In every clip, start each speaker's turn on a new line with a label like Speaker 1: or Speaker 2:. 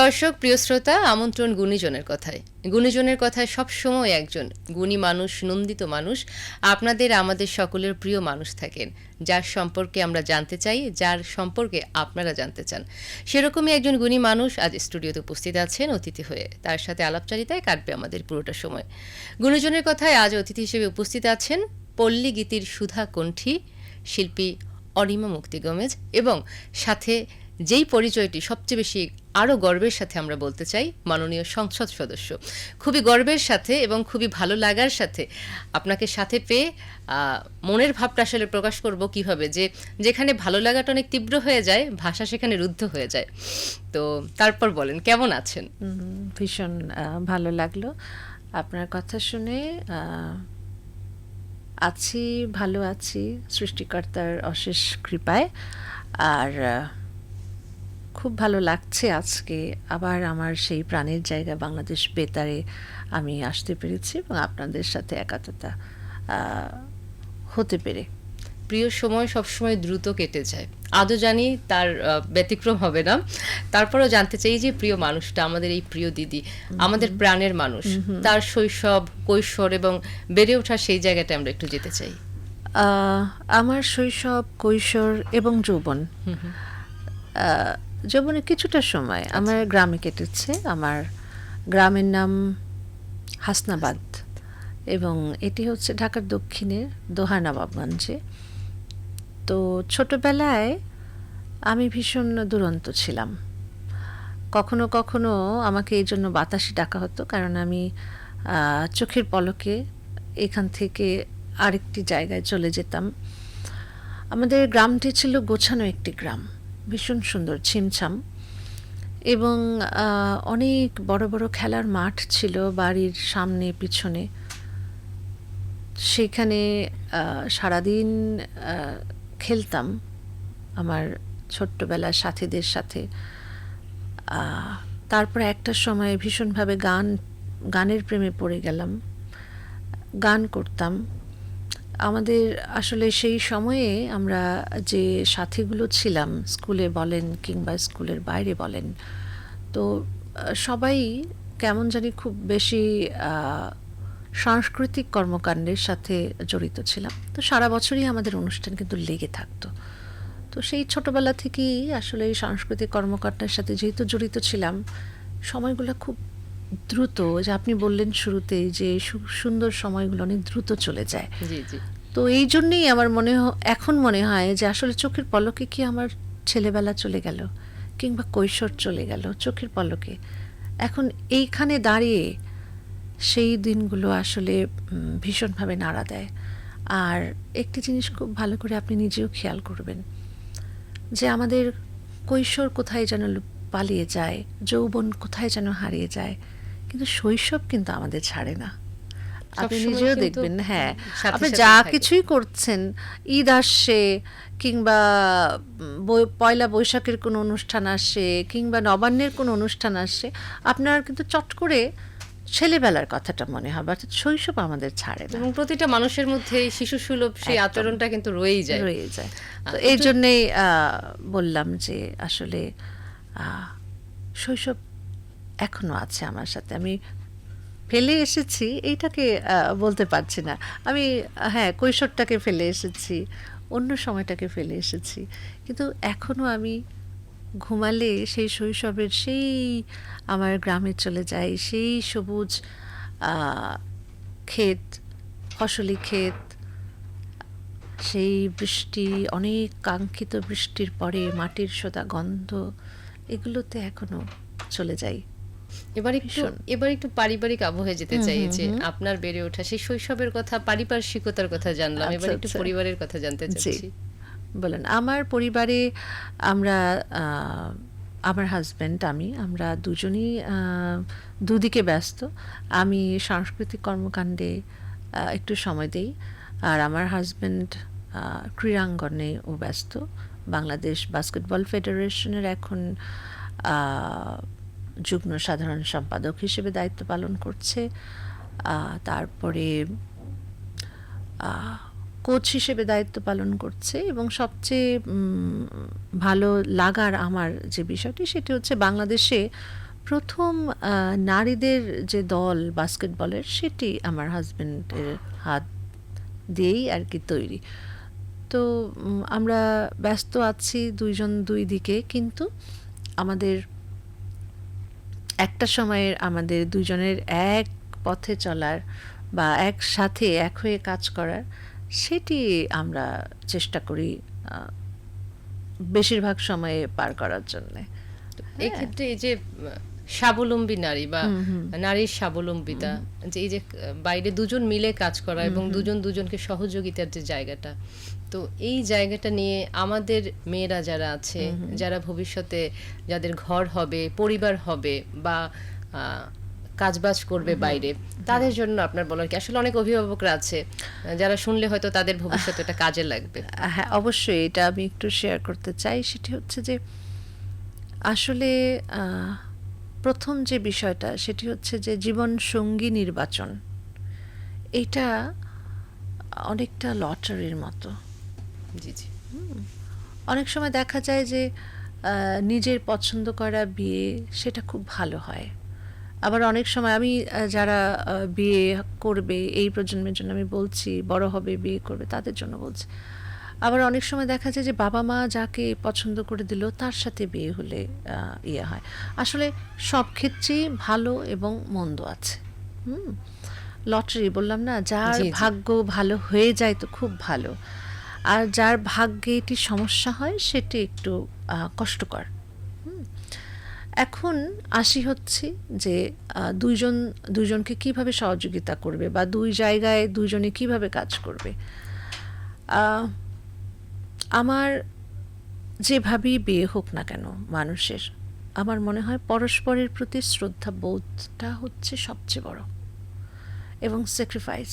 Speaker 1: দর্শক, প্রিয় শ্রোতা, আমন্ত্রণ গুণীজনের কথায়। গুণীজনের কথায় সবসময় একজন গুণী মানুষ, নন্দিত মানুষ, আপনাদের আমাদের সকলের প্রিয় মানুষ থাকেন, যার সম্পর্কে আমরা জানতে চাই, যার সম্পর্কে আপনারা জানতে চান। সেরকমই একজন গুণী মানুষ আজ স্টুডিওতে উপস্থিত আছেন অতিথি হয়ে। তার সাথে আলাপচারিতায় কাটবে আমাদের পুরোটা সময়। গুণীজনের কথায় আজ অতিথি হিসেবে উপস্থিত আছেন পল্লী গীতির সুধা কণ্ঠী শিল্পী অনিমা মুক্তি গমেজ, এবং সাথে যেই পরিচয়টি সবচেয়ে বেশি আরও গর্বের সাথে আমরা বলতে চাই, মাননীয় সংসদ সদস্য। খুবই গর্বের সাথে এবং খুবই ভালো লাগার সাথে আপনাকে সাথে পেয়ে মনের ভাবটা আসলে প্রকাশ করব কিভাবে, যে যেখানে ভালো লাগাটা অনেক তীব্র হয়ে যায়, ভাষা সেখানে রুদ্ধ হয়ে যায়। তো তারপর বলেন, কেমন আছেন?
Speaker 2: ভীষণ ভালো লাগলো আপনার কথা শুনে। আছি, ভালো আছি সৃষ্টিকর্তার অশেষ কৃপায়। আর খুব ভালো লাগছে আজকে আবার আমার সেই প্রাণের জায়গা বাংলাদেশ বেতারে আমি আসতে পেরেছি এবং আপনাদের সাথে একাত্মতা হতে পেরে।
Speaker 1: প্রিয় সময় সবসময় দ্রুত কেটে যায়, আজও জানি তার ব্যতিক্রম হবে না। তারপরও জানতে চাই যে প্রিয় মানুষটা, আমাদের এই প্রিয় দিদি, আমাদের প্রাণের মানুষ, তার শৈশব, কৈশোর এবং বেড়ে ওঠা সেই জায়গাটা আমরা একটু যেতে চাই।
Speaker 2: আমার শৈশব, কৈশোর এবং যৌবন, যৌবনে কিছুটা সময় আমার গ্রামে কেটেছে। আমার গ্রামের নাম হাসনাবাদ এবং এটি হচ্ছে ঢাকার দক্ষিণের দোহা নবাবগঞ্জে। তো ছোটবেলায় আমি ভীষণ দুরন্ত ছিলাম। কখনো কখনো আমাকে এই জন্য বাতাসি ডাকা হতো, কারণ আমি চোখের পলকে এখান থেকে আরেকটি জায়গায় চলে যেতাম। আমাদের গ্রামটি ছিল গোছানো একটি গ্রাম, ভীষণ সুন্দর, ছিমছাম, এবং অনেক বড় বড় খেলার মাঠ ছিল বাড়ির সামনে পিছনে। সেখানে সারাদিন খেলতাম আমার ছোট্টবেলার সাথীদের সাথে। তারপর একটা সময় ভীষণভাবে গানের প্রেমে পড়ে গেলাম, গান করতাম। আমাদের আসলে সেই সময়ে আমরা যে সাথীগুলো ছিলাম, স্কুলে বলেন কিংবা স্কুলের বাইরে বলেন, তো সবাই কেমন জানি খুব বেশি সাংস্কৃতিক কর্মকাণ্ডের সাথে জড়িত ছিলাম। তো সারা বছরই আমাদের অনুষ্ঠান কিন্তু লেগে থাকতো। তো সেই ছোটবেলা থেকেই আসলে এই সাংস্কৃতিক কর্মকাণ্ডের সাথে যেহেতু জড়িত ছিলাম, সময়গুলো খুব দ্রুত, যে আপনি বললেন শুরুতেই যে সুন্দর সময়গুলো অনেক দ্রুত চলে যায়।
Speaker 1: জি জি।
Speaker 2: তো এই জন্যেই আমার এখন মনে হয় যে আসলে চোখের পলকে কি আমার ছেলেবেলা চলে গেল কিংবা কৈশোর চলে গেল চোখের পলকে। এখন এইখানে দাঁড়িয়ে সেই দিনগুলো আসলে ভীষণভাবে নাড়া দেয়। আর একটি জিনিস খুব ভালো করে আপনি নিজেও খেয়াল করবেন, যে আমাদের কৈশোর কোথায় যেন পালিয়ে যায়, যৌবন কোথায় যেন হারিয়ে যায়, কিন্তু শৈশব কিন্তু আমাদের ছাড়ে না। আপনি নিজেও দেখবেন, হ্যাঁ, আপনি যা কিছুই করছেন, ঈদ আসছে কিংবা পয়লা বৈশাখের কোনো অনুষ্ঠান আসছে কিংবা নবান্নের কোনো অনুষ্ঠান আসছে, আপনার কিন্তু চট করে ছেলেবেলার কথাটা মনে হবে, অর্থাৎ শৈশব আমাদের ছাড়ে না।
Speaker 1: এবং প্রতিটা মানুষের মধ্যে শিশু সুলভ সেই আচরণটা কিন্তু রয়েই যায়।
Speaker 2: তো এই জন্যেই বললাম যে আসলে শৈশব এখনো আছে আমার সাথে। আমি ফেলে এসেছি এইটাকে বলতে পারছি না আমি, হ্যাঁ, কৈশোরটাকে ফেলে এসেছি, অন্য সময়টাকে ফেলে এসেছি, কিন্তু এখনো আমি ঘুমালে সেই শৈশবের সেই আমার গ্রামে চলে যাই। সেই সবুজ ক্ষেত, ফসলি ক্ষেত, সেই বৃষ্টি, অনেক কাঙ্ক্ষিত বৃষ্টির পরে মাটির সোদা গন্ধ, এগুলোতে এখনো চলে যাই।
Speaker 1: এবার একটু পারিবারিক আবহে যেতে চাই, যে আপনার বেড়ে ওঠা সেই শৈশবের কথা, পারিপার্শ্বিকতার কথা জানলাম, এবার একটু পরিবারের কথা জানতে চাচ্ছি।
Speaker 2: বলেন, আমার পরিবারে আমরা, আমার হাজব্যান্ড, আমরা দুজনই দুদিকে ব্যস্ত। আমি সাংস্কৃতিক কর্মকাণ্ডে একটু সময় দেই, আর আমার হাজব্যান্ড ক্রীড়াঙ্গনে ও ব্যস্ত। বাংলাদেশ বাস্কেটবল ফেডারেশনের এখন যুগ্ম সাধারণ সম্পাদক হিসেবে দায়িত্ব পালন করছে। তারপরে কোচ হিসেবে দায়িত্ব পালন করছে, এবং সবচেয়ে ভালো লাগার আমার যে বিষয়টি সেটি হচ্ছে বাংলাদেশে প্রথম নারীদের যে দল বাস্কেটবলের, সেটি আমার হাজবেন্ডের হাত দিয়েই আর কি তৈরি। তো আমরা ব্যস্ত আছি দুইজন দুই দিকে, কিন্তু আমাদের একটা সময়ের আমাদের দুজনের এক পথে চলার বা একসাথে এক হয়ে কাজ করার, সেটি আমরা চেষ্টা করি বেশিরভাগ সময়ে পার করার জন্যে।
Speaker 1: এই ক্ষেত্রে এই যে স্বাবলম্বী নারী বা নারীর স্বাবলম্বিতা, যে এই যে বাইরে দুজন মিলে কাজ করা এবং দুজন দুজনকে সহযোগিতার যে জায়গাটা, তো এই জায়গাটা নিয়ে আমাদের মেয়েরা যারা আছে, যারা ভবিষ্যতে যাদের ঘর হবে, পরিবার হবে বা কাজবাজ করবে বাইরে, তাদের জন্য আপনার বলার কি? আসলে অনেক অভিভাবকরা আছে যারা শুনলে হয়তো তাদের ভবিষ্যতে এটা কাজে লাগবে।
Speaker 2: হ্যাঁ, অবশ্যই এটা আমি একটু শেয়ার করতে চাই। সেটি হচ্ছে যে আসলে প্রথম যে বিষয়টা, সেটি হচ্ছে যে জীবন সঙ্গী নির্বাচন, এটা অনেকটা লটারির মতো।
Speaker 1: জি জি।
Speaker 2: অনেক সময় দেখা যায় যে নিজের পছন্দ করা বিয়ে সেটা খুব ভালো হয়। আবার অনেক সময় আমি যারা বিয়ে করবে এই প্রজন্মের জন্য আমি বলছি, বড় হবে বিয়ে করবে তাদের জন্য বলছি, আবার অনেক সময় দেখা যায় যে বাবা মা যাকে পছন্দ করে দিল তার সাথে বিয়ে হলে ইয়ে হয়। আসলে সব ক্ষেত্রেই ভালো এবং মন্দ আছে। লটারি বললাম না, যার ভাগ্য ভালো হয়ে যায় তো খুব ভালো, আর যার ভাগ্যে এটি সমস্যা হয় সেটি একটু কষ্টকর। এখন আসি হচ্ছে যে দুইজনকে কিভাবে সহযোগিতা করবে বা দুই জায়গায় দুইজনে কিভাবে কাজ করবে। আমার যেভাবেই বিয়ে হোক না কেন মানুষের, আমার মনে হয় পরস্পরের প্রতি শ্রদ্ধা বোধটা হচ্ছে সবচেয়ে বড়, এবং স্যাক্রিফাইস,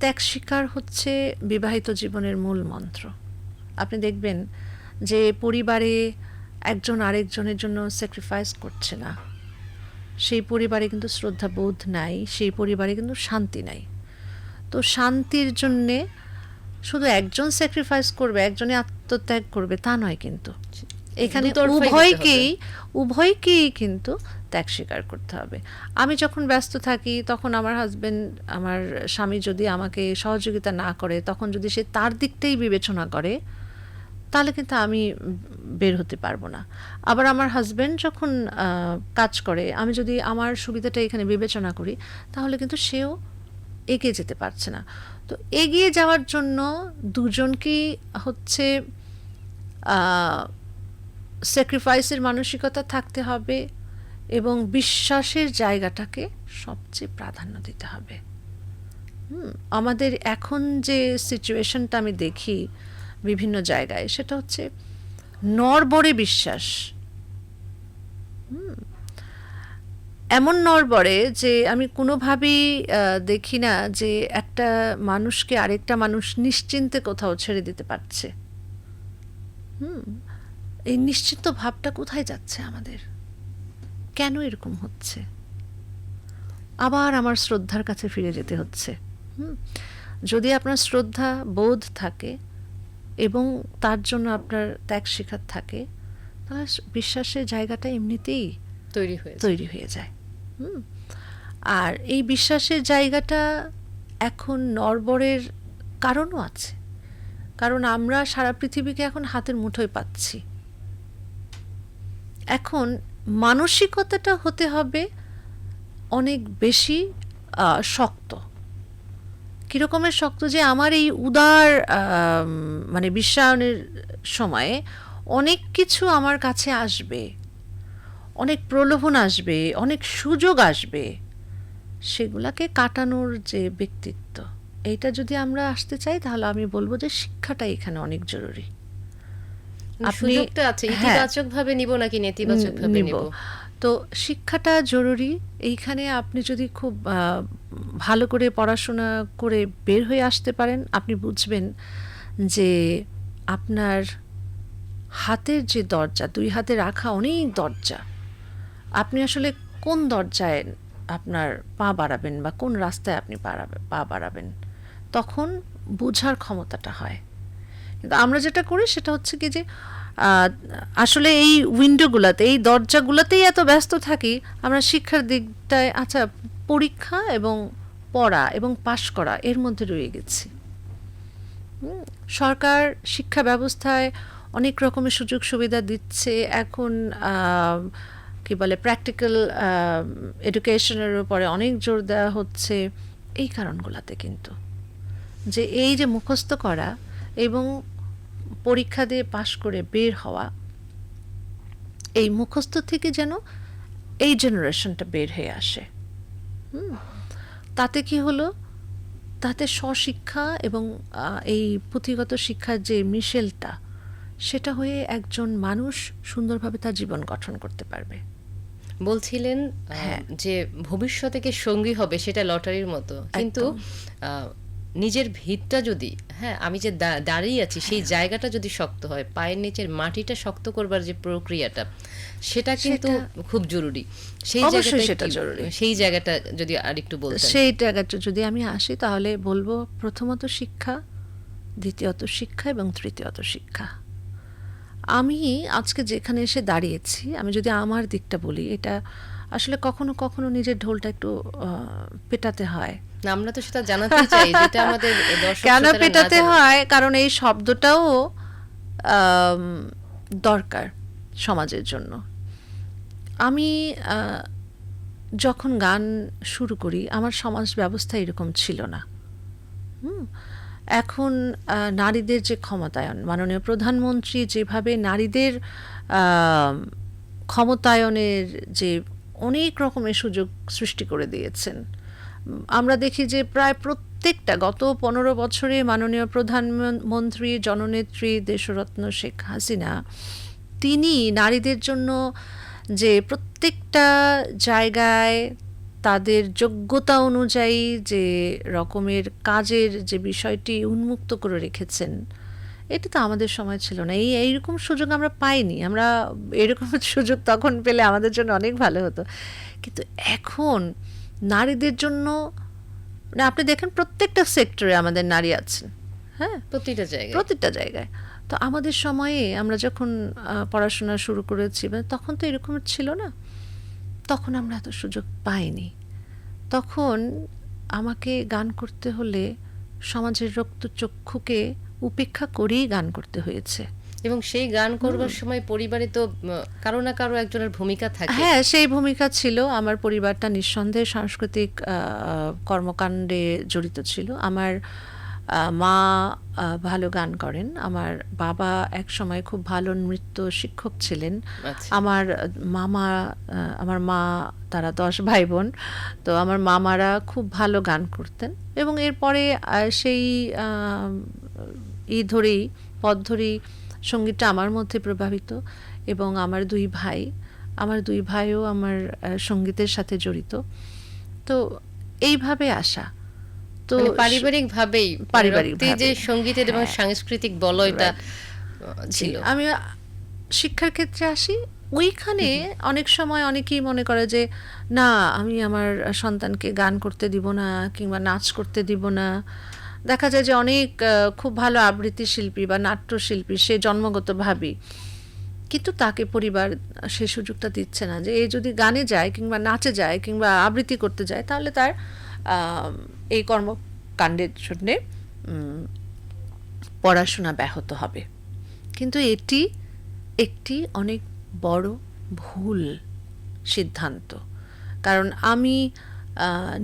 Speaker 2: ত্যাগ স্বীকার হচ্ছে বিবাহিত জীবনের মূল মন্ত্র। আপনি দেখবেন যে পরিবারে একজন আরেকজনের জন্য স্যাক্রিফাইস করছে না, সেই পরিবারে কিন্তু শ্রদ্ধা বোধ নাই, সেই পরিবারে কিন্তু শান্তি নাই। তো শান্তির জন্যে শুধু একজন স্যাক্রিফাইস করবে, একজনে আত্মত্যাগ করবে তা নয়, কিন্তু এখানে উভয়কেই কিন্তু ত্যাগ স্বীকার করতে হবে। আমি যখন ব্যস্ত থাকি তখন আমার হাজবেন্ড, আমার স্বামী যদি আমাকে সহযোগিতা না করে, তখন যদি সে তার দিকটাই বিবেচনা করে, তাহলে কিন্তু আমি বের হতে পারবো না। আবার আমার হাজবেন্ড যখন কাজ করে, আমি যদি আমার সুবিধাটা এখানে বিবেচনা করি, তাহলে কিন্তু সেও এগিয়ে যেতে পারছে না। তো এগিয়ে যাওয়ার জন্য দুজনকেই হচ্ছে স্যাক্রিফাইসের মানসিকতা থাকতে হবে এবং বিশ্বাসের জায়গাটাকে সবচেয়ে প্রাধান্য দিতে হবে। আমাদের এখন যে সিচুয়েশনটা আমি দেখি বিভিন্ন জায়গায়, সেটা হচ্ছে নড়বড়ে বিশ্বাস। এমন নড়বড়ে যে আমি কোনোভাবেই দেখি না যে একটা মানুষকে আরেকটা মানুষ নিশ্চিন্তে কোথাও ছেড়ে দিতে পারছে। এই নিশ্চিন্ত ভাবটা কোথায় যাচ্ছে আমাদের? কেন এরকম হচ্ছে? আবার আমার শ্রদ্ধার কাছে ফিরে যেতে হচ্ছে। যদি আপনার শ্রদ্ধা বোধ থাকে এবং তার জন্য আপনার ত্যাগ স্বীকার থাকে, তাহলে বিশ্বাসের জায়গাটা এমনিতেই তৈরি হয়ে যায়। আর এই বিশ্বাসের জায়গাটা এখন নড়বড়ের কারণও আছে, কারণ আমরা সারা পৃথিবীকে এখন হাতের মুঠোয় পাচ্ছি। এখন মানসিকতাটা হতে হবে অনেক বেশি শক্ত। কীরকমের শক্ত? যে আমার এই উদার মানে বিশ্বায়নের সময়ে অনেক কিছু আমার কাছে আসবে, অনেক প্রলোভন আসবে, অনেক সুযোগ আসবে, সেগুলাকে কাটানোর যে ব্যক্তিত্ব, এইটা যদি আমরা আসতে চাই, তাহলে আমি বলবো যে শিক্ষাটা এখানে অনেক জরুরি।
Speaker 1: সুযোগটা আছে, ইতিবাচকভাবে নিব নাকি নেতিবাচকভাবে নিব,
Speaker 2: তো শিক্ষাটা জরুরি। এইখানে আপনি যদি খুব ভালো করে পড়াশোনা করে বের হয়ে আসতে পারেন, আপনি বুঝবেন যে আপনার হাতের যে দরজা, দুই হাতে রাখা অনেক দরজা, আপনি আসলে কোন দরজায় আপনার পা বাড়াবেন বা কোন রাস্তায় আপনি পা বাড়াবেন, তখন বোঝার ক্ষমতাটা হয়। কিন্তু আমরা যেটা করি সেটা হচ্ছে কি, যে আহ, আসলে এই উইন্ডোগুলোতে, এই দরজাগুলোতেই এত ব্যস্ত থাকি, আমরা শিক্ষার দিকটায় আচ্ছা পরীক্ষা এবং পড়া এবং পাশ করা এর মধ্যে রয়ে গেছি। সরকার শিক্ষা ব্যবস্থায় অনেক রকমের সুযোগ সুবিধা দিচ্ছে এখন। কি বলে, প্র্যাকটিক্যাল এডুকেশনের উপরে অনেক জোর দেওয়া হচ্ছে এই কারণগুলোতে। কিন্তু যে এই যে মুখস্থ করা এবং পরীক্ষা দিয়ে পাশ করে বের হওয়া, এই মুখস্থ থেকে যেন এই জেনারেশনটা বের হয়ে আসে। তাতে কি হলো, তাতে স্বশিক্ষা এবং এই পুঁথিগত শিক্ষার যে মিশেলটা, সেটা হয়ে একজন মানুষ সুন্দরভাবে তার জীবন গঠন করতে পারবে।
Speaker 1: বলছিলেন
Speaker 2: হ্যাঁ।
Speaker 1: যে ভবিষ্যতে কে সঙ্গী হবে সেটা লটারির মতো, কিন্তু নিজের ভিতটা যদি, হ্যাঁ আমি যে দাঁড়িয়ে আছি সেই জায়গাটা যদি শক্ত হয়, পায়ের নিচের মাটিটা শক্ত করবার যে প্রক্রিয়াটা, সেটা কিন্তু খুব জরুরি। সেই
Speaker 2: অবশ্যই
Speaker 1: জায়গাটা
Speaker 2: সেটা জরুরি।
Speaker 1: সেই জায়গাটা যদি আরেকটু বলতেন।
Speaker 2: সেই জায়গাটা যদি আমি আসি তাহলে বলবো, প্রথমত শিক্ষা, দ্বিতীয়ত শিক্ষা এবং তৃতীয়ত শিক্ষা। আমি আজকে যেখানে এসে দাঁড়িয়েছি, আমি যদি আমার দিকটা বলি, এটা আসলে কখনো কখনো নিজের ঢোলটা একটু পেটাতে হয়।
Speaker 1: না, আমরা তো সেটা জানাতে চাই, যেটা আমাদের দর্শক
Speaker 2: কেন
Speaker 1: শ্রোতারা না
Speaker 2: পেটাতে
Speaker 1: জানে।
Speaker 2: হয়? কারণ এই শব্দটাও আম, দরকার সমাজের জন্য। আমি যখন গান শুরু করি, আমার সমাজ ব্যবস্থা এরকম ছিল না। এখন নারীদের যে ক্ষমতায়ন, মাননীয় প্রধানমন্ত্রী যেভাবে নারীদের ক্ষমতায়নের যে অনেক রকমের সুযোগ সৃষ্টি করে দিয়েছেন, আমরা দেখি যে প্রায় প্রত্যেকটা, গত 15 বছরে মাননীয় প্রধানমন্ত্রী জননেত্রী দেশরত্ন শেখ হাসিনা, তিনি নারীদের জন্য যে প্রত্যেকটা জায়গায় তাদের যোগ্যতা অনুযায়ী যে রকমের কাজের যে বিষয়টি উন্মুক্ত করে রেখেছেন, এটা তো আমাদের সময় ছিল না। এইরকম সুযোগ আমরা পাইনি। আমরা এরকম সুযোগ তখন পেলে আমাদের জন্য অনেক ভালো হতো। কিন্তু এখন নারীদের জন্য, মানে আপনি দেখেন প্রত্যেকটা সেক্টরে আমাদের নারী আছেন। হ্যাঁ,
Speaker 1: প্রতিটা জায়গায়।
Speaker 2: প্রত্যেকটা জায়গায়। তো আমাদের সময়ে আমরা যখন পড়াশোনা শুরু করেছি, তখন তো এরকম ছিল না। তখন আমরা এত সুযোগ পাইনি। তখন আমাকে গান করতে হলে সমাজের রক্তচক্ষুকে উপেক্ষা করেই গান করতে হয়েছে।
Speaker 1: এবং সেই গান করবার সময় পরিবারে তো কারো না কারো একজনের ভূমিকা থাকে।
Speaker 2: হ্যাঁ, সেই ভূমিকা ছিল। আমার পরিবারটা নিঃসন্দেহে সাংস্কৃতিক কর্মকাণ্ডে জড়িত ছিল। আমার মা ভালো গান করেন, আমার বাবা এক সময় খুব ভালো নৃত্য শিক্ষক ছিলেন।
Speaker 1: আচ্ছা।
Speaker 2: আমার মামা, আমার মা, তারা 10 ভাই বোন, তো আমার মামারা খুব ভালো গান করতেন। এবং এরপরে সেই ধরেই, পথ ধরেই সঙ্গীতটা আমার মধ্যে প্রভাবিত। এবং আমার দুই ভাইও আমার সঙ্গীতের সাথে জড়িত। তো এইভাবে আসা, তো
Speaker 1: মানে পারিবারিকভাবেই
Speaker 2: পারিবারিকভাবে,
Speaker 1: রক্তে যে সঙ্গীতের এবং
Speaker 2: হ্যাঁ,
Speaker 1: সাংস্কৃতিক বলয়টা ছিল।
Speaker 2: আমি শিক্ষার ক্ষেত্রে আসি। ওইখানে অনেক সময় অনেকেই মনে করে যে না, আমি আমার সন্তানকে গান করতে দিব না কিংবা নাচ করতে দিব না। দেখা যায় যে অনেক খুব ভালো আবৃত্তি শিল্পী বা নাট্যশিল্পী সে জন্মগতভাবেই, কিন্তু তাকে পরিবার সে সুযোগটা দিচ্ছে না যে এ যদি গানে যায় কিংবা নাচে যায় কিংবা আবৃত্তি করতে যায়, তাহলে তার এই কর্মকাণ্ডের জন্যে পড়াশোনা ব্যাহত হবে। কিন্তু এটি একটি অনেক বড় ভুল সিদ্ধান্ত। কারণ আমি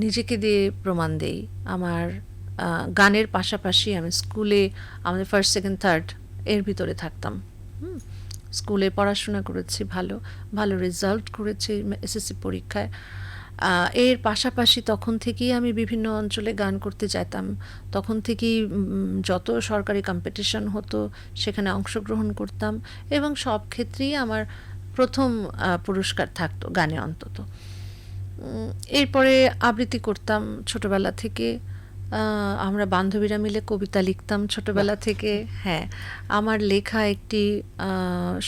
Speaker 2: নিজেকে দিয়ে প্রমাণ দেই, আমার গানের পাশাপাশি আমি স্কুলে, আমাদের ফার্স্ট সেকেন্ড থার্ড এর ভিতরে থাকতাম। স্কুলে পড়াশোনা করেছি, ভালো ভালো রেজাল্ট করেছি এসএসসি পরীক্ষায়। এর পাশাপাশি তখন থেকেই আমি বিভিন্ন অঞ্চলে গান করতে যেতাম। তখন থেকেই যত সরকারি কম্পিটিশন হতো সেখানে অংশগ্রহণ করতাম, এবং সব ক্ষেত্রেই আমার প্রথম পুরস্কার থাকতো গানে অন্তত। এরপরে আবৃত্তি করতাম ছোটবেলা থেকে। আমরা বান্ধবীরা মিলে কবিতা লিখতাম ছোটবেলা থেকে। হ্যাঁ, আমার লেখা একটি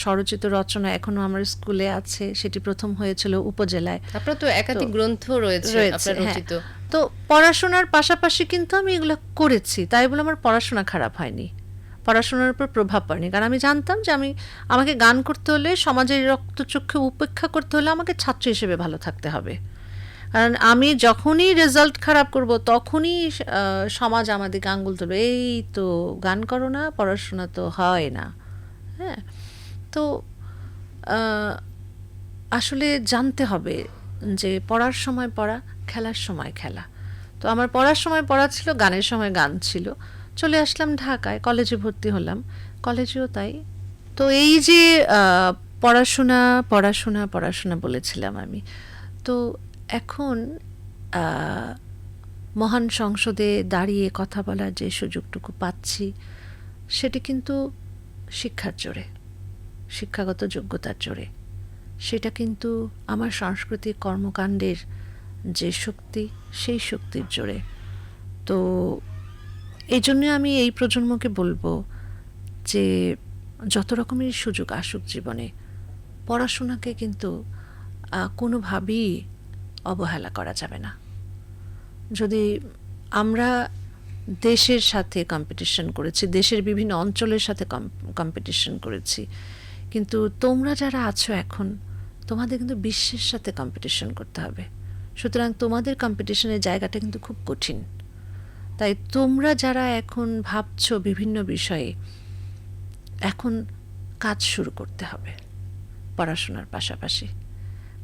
Speaker 2: স্বরচিত রচনা এখনো আমার স্কুলে আছে, সেটি প্রথম হয়েছিল উপজেলায়।
Speaker 1: আপনার তো একাধিক গ্রন্থ রয়েছে আপনার রচিত।
Speaker 2: তো পড়াশোনার পাশাপাশি কিন্তু আমি এগুলো করেছি, তাই বলে আমার পড়াশোনা খারাপ হয়নি। পড়াশোনার উপর প্রভাব পড়েনি, কারণ আমি জানতাম যে আমাকে গান করতে হলে, সমাজের রক্তচক্ষু উপেক্ষা করতে হলে আমাকে ছাত্র হিসেবে ভালো থাকতে হবে। কারণ আমি যখনই রেজাল্ট খারাপ করব তখনই সমাজ আমাদেরকে আঙ্গুল তুলবে, এই তো গান করো না, পড়াশোনা তো হয় না। হ্যাঁ, তো আসলে জানতে হবে যে পড়ার সময় পড়া, খেলার সময় খেলা। তো আমার পড়ার সময় পড়া ছিল, গানের সময় গান ছিল। চলে আসলাম ঢাকায়, কলেজে ভর্তি হলাম, কলেজেও তাই। তো এই যে পড়াশোনা পড়াশোনা পড়াশোনা বলেছিলাম আমি, তো এখন মহান সংসদে দাঁড়িয়ে কথা বলার যে সুযোগটুকু পাচ্ছি, সেটি কিন্তু শিক্ষার জোরে, শিক্ষাগত যোগ্যতার জোরে। সেটা কিন্তু আমার সাংস্কৃতিক কর্মকাণ্ডের যে শক্তি, সেই শক্তির জোরে। তো এই জন্য আমি এই প্রজন্মকে বলবো যে যত রকমের সুযোগ আসুক জীবনে, পড়াশোনাকে কিন্তু কোনোভাবেই অবহেলা করা যাবে না। যদি আমরা দেশের সাথে কম্পিটিশন করেছি, দেশের বিভিন্ন অঞ্চলের সাথে কম্পিটিশন করেছি, কিন্তু তোমরা যারা আছো এখন, তোমাদের কিন্তু বিশ্বের সাথে কম্পিটিশন করতে হবে। সুতরাং তোমাদের কম্পিটিশনের জায়গাটা কিন্তু খুব কঠিন। তাই তোমরা যারা এখন ভাবছো বিভিন্ন বিষয়ে, এখন কাজ শুরু করতে হবে পড়াশোনার পাশাপাশি,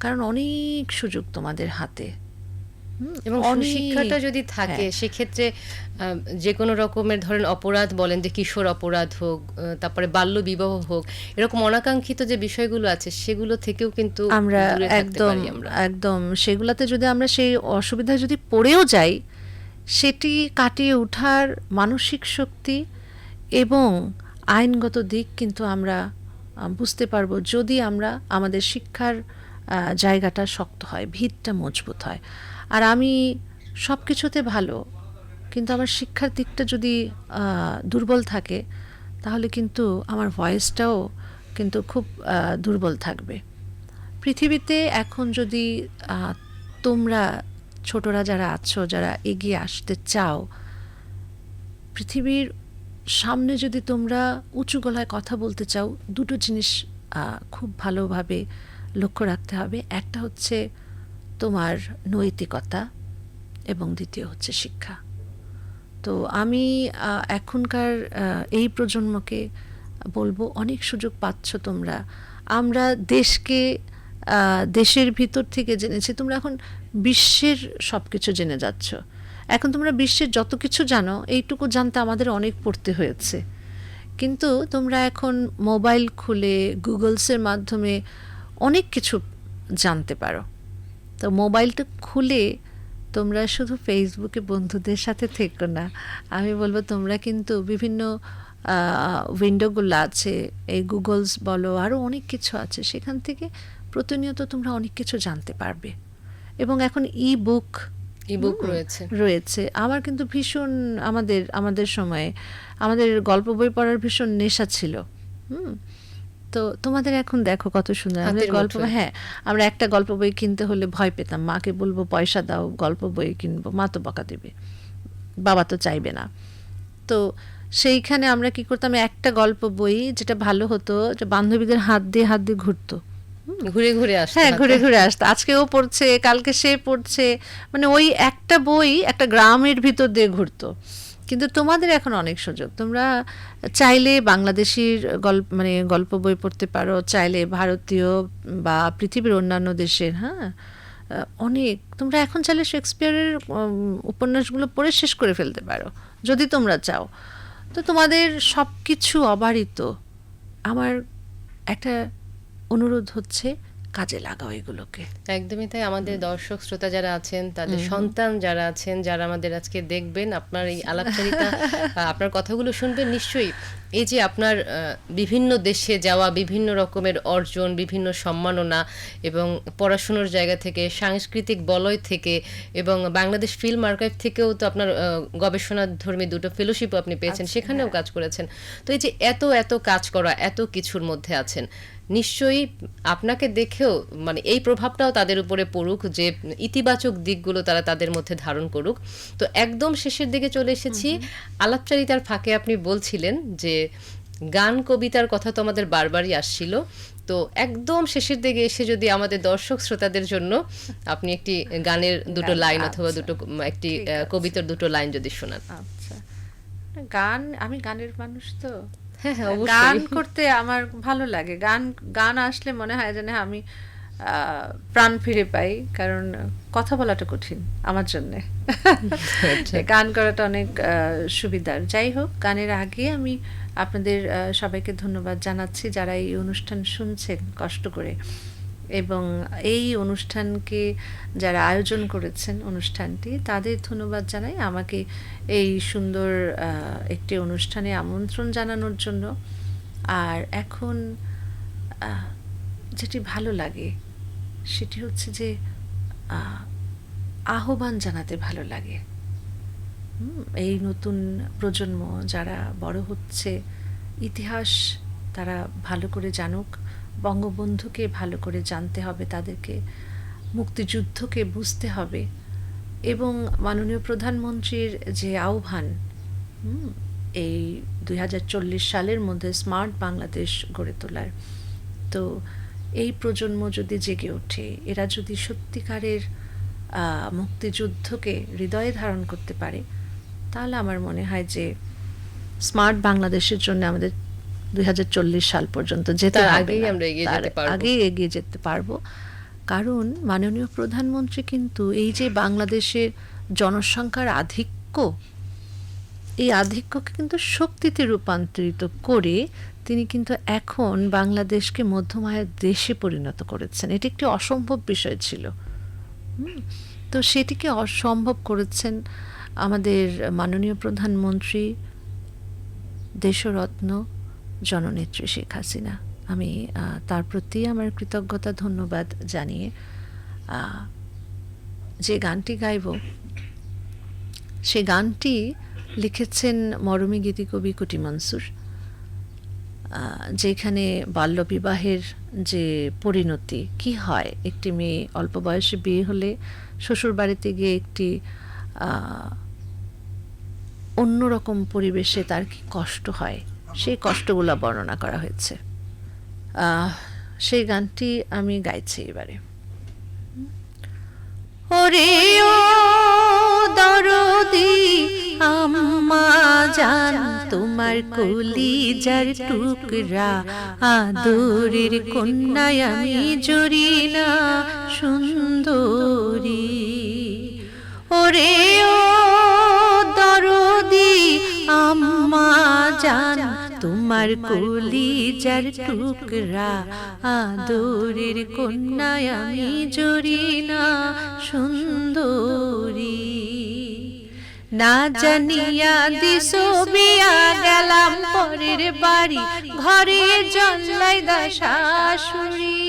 Speaker 2: কারণ অনেক সুযোগ তোমাদের হাতে।
Speaker 1: এবং শিক্ষাটা যদি থাকে, সেক্ষেত্রে যে কোনো রকমের ধরেন অপরাধ বলেন, যে কিশোর অপরাধ হোক, তারপরে বাল্য বিবাহ হোক, এরকম অনাকাঙ্ক্ষিত যে বিষয়গুলো আছে, সেগুলো থেকেও কিন্তু
Speaker 2: আমরা একদম সেগুলাতে যদি আমরা সেই অসুবিধায় যদি পড়েও যাই, সেটি কাটিয়ে ওঠার মানসিক শক্তি এবং আইনগত দিক কিন্তু আমরা বুঝতে পারবো, যদি আমরা আমাদের শিক্ষার জায়গাটা শক্ত হয়, ভিতটা মজবুত হয়। আর আমি সব কিছুতে ভালো, কিন্তু আমার শিক্ষার দিকটা যদি দুর্বল থাকে, তাহলে কিন্তু আমার ভয়েসটাও কিন্তু খুব দুর্বল থাকবে। পৃথিবীতে এখন যদি তোমরা ছোটরা যারা আছো, যারা এগিয়ে আসতে চাও, পৃথিবীর সামনে যদি তোমরা উঁচু গলায় কথা বলতে চাও, দুটো জিনিস খুব ভালোভাবে লক্ষ্য রাখতে হবে। একটা হচ্ছে তোমার নৈতিকতা এবং দ্বিতীয় হচ্ছে শিক্ষা। তো আমি এখনকার এই প্রজন্মকে বলবো, অনেক সুযোগ পাচ্ছ তোমরা। আমরা দেশের ভিতর থেকে জেনেছি, তোমরা এখন বিশ্বের সব কিছু জেনে যাচ্ছ। এখন তোমরা বিশ্বের যত কিছু জানো, এইটুকু জানতে আমাদের অনেক পড়তে হয়েছে, কিন্তু তোমরা এখন মোবাইল খুলে গুগলসের মাধ্যমে অনেক কিছু জানতে পারো। তো মোবাইলটা খুলে তোমরা শুধু ফেসবুকে বন্ধুদের সাথে থেকো না, আমি বলবো তোমরা কিন্তু বিভিন্ন উইন্ডোগুলো আছে, এই গুগলস বলো, আরও অনেক কিছু আছে, সেখান থেকে প্রতিনিয়ত তোমরা অনেক কিছু জানতে পারবে। এবং এখন ই বুক রয়েছে। আমার কিন্তু ভীষণ আমাদের সময়ে আমাদের গল্প বই পড়ার ভীষণ নেশা ছিল। তো তোমাদের এখন দেখো কত সুন্দর আমাদের গল্প। হ্যাঁ, আমরা একটা গল্প বই কিনতে হলে ভয় পেতাম, মাকে বলবো পয়সা দাও, গল্প বই কিনবো, মা তো বকা দেবে, বাবা তো চাইবে না। তো সেইখানে আমরা কি করতাম, একটা গল্প বই যেটা ভালো হতো, যে বান্ধবীদের হাত দিয়ে ঘুরতো,
Speaker 1: ঘুরে ঘুরে আসতো।
Speaker 2: হ্যাঁ, ঘুরে ঘুরে আসতো। আজকে ও পড়ছে, কালকে সে পড়ছে, মানে ওই একটা বই একটা গ্রামের ভিতর দিয়ে ঘুরতো। কিন্তু তোমাদের এখন অনেক সুযোগ, তোমরা চাইলে বাংলাদেশির গল্প বই পড়তে পারো, চাইলে ভারতীয় বা পৃথিবীর অন্যান্য দেশের, হ্যাঁ অনেক। তোমরা এখন চাইলে শেক্সপিয়ারের উপন্যাসগুলো পড়ে শেষ করে ফেলতে পারো যদি তোমরা চাও। তো তোমাদের সব কিছু অবারিত। আমার একটা অনুরোধ হচ্ছে, কাজে লাগাও এগুলোকে।
Speaker 1: একদমই তাই। আমাদের দর্শক শ্রোতা যারা আছেন, তাদের সন্তান যারা আছেন, যারা আমাদের আজকে দেখবেন, আপনার এই আলাপচারিতা, আপনার কথাগুলো শুনবেন নিশ্চয়ই। এই যে আপনার বিভিন্ন দেশে যাওয়া, বিভিন্ন রকমের অর্জন, বিভিন্ন সম্মাননা, এবং পড়াশুনোর জায়গা থেকে, সাংস্কৃতিক বলয় থেকে, এবং বাংলাদেশ ফিল্ম আর্কাইভ থেকেও তো আপনার গবেষণাধর্মী দুটো ফেলোশিপও আপনি পেয়েছেন, সেখানেও কাজ করেছেন। তো এই যে এত কাজ করা, এত কিছুর মধ্যে আছেন, নিশ্চয়ই আপনাকে দেখেও মানে এই প্রভাবটাও তাদের উপরে পড়ুক, যে ইতিবাচক দিকগুলো তারা তাদের মধ্যে ধারণ করুক। তো একদম শেষের দিকে চলে এসেছি। আলাপচারিতার ফাঁকে আপনি বলছিলেন যে গান কবিতার কথা তো আমাদের বারবারই আসছিল, তো একদম শেষের দিকে এসে যদি আমাদের দর্শক শ্রোতাদের জন্য আপনি একটি গানের দুটো লাইন অথবা
Speaker 2: আচ্ছা,
Speaker 1: দুটো একটি
Speaker 2: ঠিক আছে।
Speaker 1: কবিতার দুটো লাইন যদি শোনান।
Speaker 2: আচ্ছা, গান, আমি গানের মানুষ তো,
Speaker 1: হ্যাঁ হ্যাঁ
Speaker 2: গান
Speaker 1: অবশ্যই।
Speaker 2: করতে আমার ভালো লাগে। গান গান আসলে মনে হয় যেন আমি প্রাণ ফিরে পাই, কারণ কথা বলাটা কঠিন আমার জন্যে।
Speaker 1: আচ্ছা।
Speaker 2: গান করাটা অনেক সুবিধার। যাই হোক, গানের আগে আমি আপনাদের সবাইকে ধন্যবাদ জানাচ্ছি যারা এই অনুষ্ঠান শুনছেন কষ্ট করে, এবং এই অনুষ্ঠানকে যারা আয়োজন করেছেন অনুষ্ঠানটি, তাদের ধন্যবাদ জানাই আমাকে এই সুন্দর একটি অনুষ্ঠানে আমন্ত্রণ জানানোর জন্য। আর এখন যেটি ভালো লাগে সেটি হচ্ছে যে আহ, আহ্বান জানাতে ভালো লাগে। এই নতুন প্রজন্ম যারা বড় হচ্ছে, ইতিহাস তারা ভালো করে জানুক, বঙ্গবন্ধুকে ভালো করে জানতে হবে তাদেরকে, মুক্তিযুদ্ধকে বুঝতে হবে, এবং মাননীয় প্রধানমন্ত্রীর যে আহ্বান, হুম, এই 2040 সালের মধ্যে স্মার্ট বাংলাদেশ গড়ে তোলার, তো এই প্রজন্ম যদি জেগে ওঠে, এরা যদি সত্যিকারের মুক্তিযুদ্ধকে হৃদয়ে ধারণ করতে পারে, তাহলে আমার মনে হয় যে স্মার্ট বাংলাদেশের জন্য আমাদের 2040 সাল পর্যন্ত যেতে
Speaker 1: তার
Speaker 2: হবে
Speaker 1: আগেই
Speaker 2: না,
Speaker 1: আমরা এগিয়ে
Speaker 2: তার
Speaker 1: যেতে পারবো।
Speaker 2: আগেই এগিয়ে যেতে পারবো। কারণ মাননীয় প্রধানমন্ত্রী কিন্তু এই যে বাংলাদেশের জনসংখ্যার আধিক্য, এই আধিক্যকে কিন্তু শক্তিতে রূপান্তরিত করে তিনি কিন্তু এখন বাংলাদেশকে মধ্যম আয়ের দেশে পরিণত করেছেন। এটি একটি অসম্ভব বিষয় ছিল। তো সেটিকে অসম্ভব করেছেন আমাদের মাননীয় প্রধানমন্ত্রী, দেশরত্ন জননেত্রী শেখ হাসিনা। আমি তার প্রতি আমার কৃতজ্ঞতা ধন্যবাদ জানিয়ে যে গানটি গাইব, সে গানটি লিখেছেন মরমী গীতিকবি কুটি মনসুর, যেখানে বাল্যবিবাহের যে পরিণতি কি হয়, একটি মেয়ে অল্প বয়সে বিয়ে হলে শ্বশুর বাড়িতে গিয়ে একটি অন্যরকম পরিবেশে তার কি কষ্ট হয়, সেই কষ্টগুলো বর্ণনা করা হয়েছে। সেই গানটি আমি গাইছি এবারে। ওরে ও দরদি আম্মা জান, তোমার কলিজার টুকরা আদরের কন্যায় আমি জরিনা সুন্দরী। ওরে ও দরদি আম্মা জান, তোমার কলিজার টুকরা আদরের কন্যায় আমি জরিনা সুন্দরী। না জানিয়া দিছো বিয়া গেলাম পরের বাড়ি, ঘরে জল্লাই দা শাশুড়ি।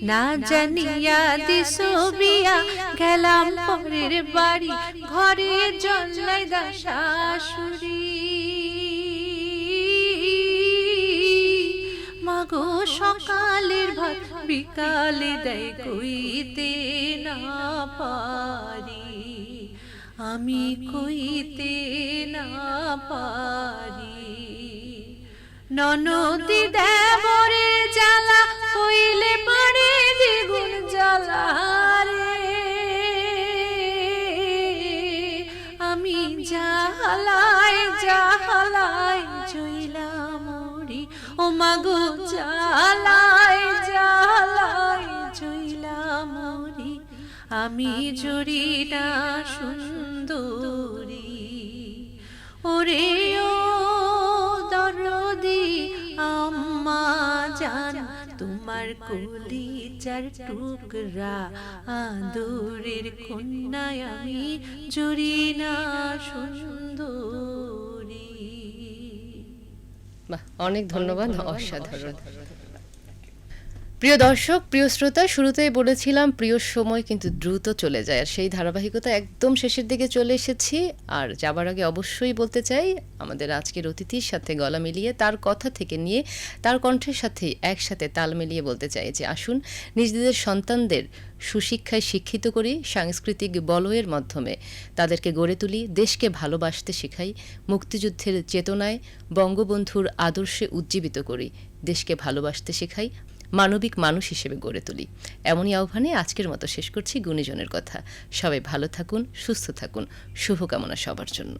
Speaker 2: না জানিয়া দিছো বিয়া গেলাম পরের বাড়ি, ঘরে জল্লাই দা শাশুড়ি। মাগো সকালের ভাত বিকালে দেয় কইতে না পারি, আমি কইতে না পারি। ননদি দেবরে জ্বালা কইলে পারে দ্বিগুণ জ্বালা রে, আমি জ্বালায় জ্বালায় জইলা মরি। ও মাগো জ্বালায় জ্বালায় জইলা মরি, আমি জরিনা সুন্দরী। ওরে ও দরদি আম্মা জান, তোমার কলিজার টুকরা আদরের কন্যায় আমি জরিনা সুন্দরী।
Speaker 1: বাহ, অনেক ধন্যবাদ, অসাধারণ। প্রিয় দর্শক, প্রিয় শ্রোতা, শুরুতেই বলেছিলাম প্রিয় সময় কিন্তু দ্রুত চলে যায়, আর সেই ধারাবাহিকতা একদম শেষের দিকে চলে এসেছি। আর যাবার আগে অবশ্যই বলতে চাই, আমাদের আজকের অতিথির সাথে গলা মিলিয়ে তার কথা থেকে নিয়ে তার কণ্ঠের সাথে একসাথে তাল মিলিয়ে বলতে চাই যে আসুন নিজেদের সন্তানদের সুশিক্ষায় শিক্ষিত করি, সাংস্কৃতিক বলয়ের মাধ্যমে তাদেরকে গড়ে তুলি, দেশকে ভালোবাসতে শেখাই, মুক্তিযুদ্ধের চেতনায় বঙ্গবন্ধুর আদর্শে উজ্জীবিত করি, দেশকে ভালোবাসতে শেখাই, মানবিক মানুষ হিসেবে গড়ে তুলি। এমনই আহ্বানে আজকের মতো শেষ করছি গুণীজনের কথা। সবাই ভালো থাকুন, সুস্থ থাকুন, শুভকামনা সবার জন্য।